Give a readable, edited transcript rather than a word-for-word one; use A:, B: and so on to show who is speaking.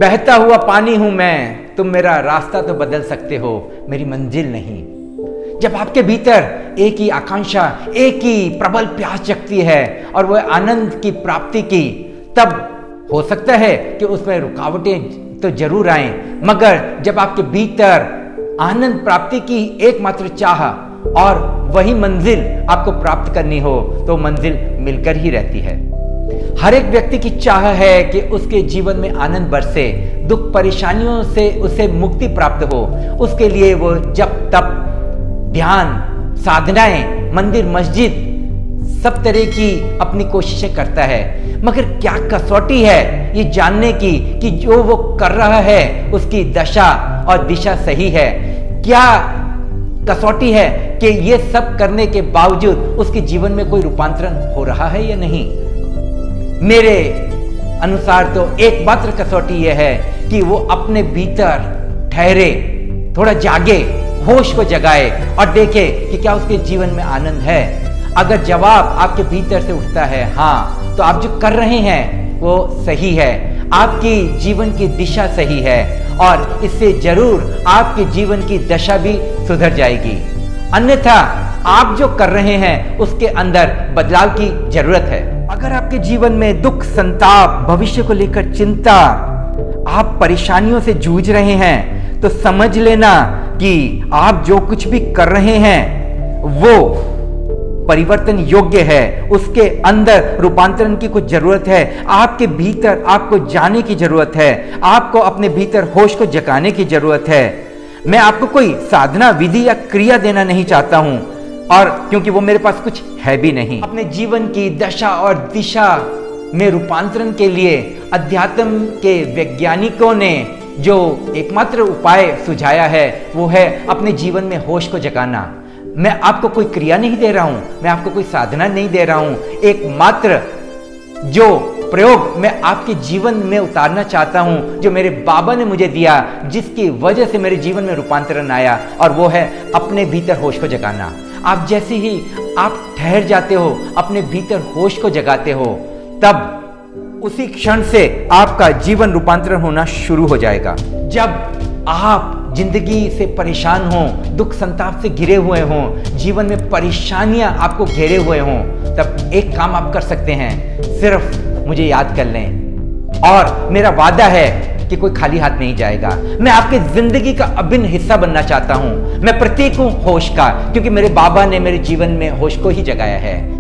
A: बहता हुआ पानी हूं मैं, तुम मेरा रास्ता तो बदल सकते हो, मेरी मंजिल नहीं। जब आपके भीतर एक ही आकांक्षा, एक ही प्रबल प्यास जगती है और वह आनंद की प्राप्ति की, तब हो सकता है कि उसमें रुकावटें तो जरूर आए, मगर जब आपके भीतर आनंद प्राप्ति की एकमात्र चाह और वही मंजिल आपको प्राप्त करनी हो, तो मंजिल मिलकर ही रहती है। हर एक व्यक्ति की चाह है कि उसके जीवन में आनंद बरसे, दुख परेशानियों से उसे मुक्ति प्राप्त हो। उसके लिए वो जब तप, ध्यान, साधनाएं, मंदिर, मस्जिद, सब तरह की अपनी कोशिशें करता है। मगर क्या कसौटी है ये जानने की कि जो वो कर रहा है उसकी दशा और दिशा सही है? क्या कसौटी है कि ये सब करने के बावजूद उसके जीवन में कोई रूपांतरण हो रहा है या नहीं? मेरे अनुसार तो एकमात्र कसौटी यह है कि वो अपने भीतर ठहरे, थोड़ा जागे, होश को जगाए और देखे कि क्या उसके जीवन में आनंद है। अगर जवाब आपके भीतर से उठता है हाँ, तो आप जो कर रहे हैं वो सही है, आपकी जीवन की दिशा सही है और इससे जरूर आपके जीवन की दशा भी सुधर जाएगी। अन्यथा आप जो कर रहे हैं उसके अंदर बदलाव की जरूरत है। अगर आपके जीवन में दुख, संताप, भविष्य को लेकर चिंता, आप परेशानियों से जूझ रहे हैं, तो समझ लेना कि आप जो कुछ भी कर रहे हैं वो परिवर्तन योग्य है। उसके अंदर रूपांतरण की कुछ जरूरत है। आपके भीतर आपको जाने की जरूरत है, आपको अपने भीतर होश को जगाने की जरूरत है। मैं आपको कोई साधना, विधि या क्रिया देना नहीं चाहता हूं, और क्योंकि वो मेरे पास कुछ है भी नहीं। अपने जीवन की दशा और दिशा में रूपांतरण के लिए अध्यात्म के वैज्ञानिकों ने जो एकमात्र उपाय सुझाया है वो है अपने जीवन में होश को जगाना। मैं आपको कोई क्रिया नहीं दे रहा हूं, मैं आपको कोई साधना नहीं दे रहा हूं। एकमात्र जो प्रयोग मैं आपके जीवन में उतारना चाहता हूं, जो मेरे बाबा ने मुझे दिया, जिसकी वजह से मेरे जीवन में रूपांतरण आया, और वो है अपने भीतर होश को जगाना। आप जैसे ही आप ठहर जाते हो, अपने भीतर होश को जगाते हो, तब उसी क्षण से आपका जीवन रूपांतरण होना शुरू हो जाएगा। जब आप जिंदगी से परेशान हो, दुख संताप से घिरे हुए हों, जीवन में परेशानियां आपको घेरे हुए हों, तब एक काम आप कर सकते हैं, सिर्फ मुझे याद कर लें और मेरा वादा है कि कोई खाली हाथ नहीं जाएगा। मैं आपकी जिंदगी का अभिन्न हिस्सा बनना चाहता हूं। मैं प्रतीक हूं होश का, क्योंकि मेरे बाबा ने मेरे जीवन में होश को ही जगाया है।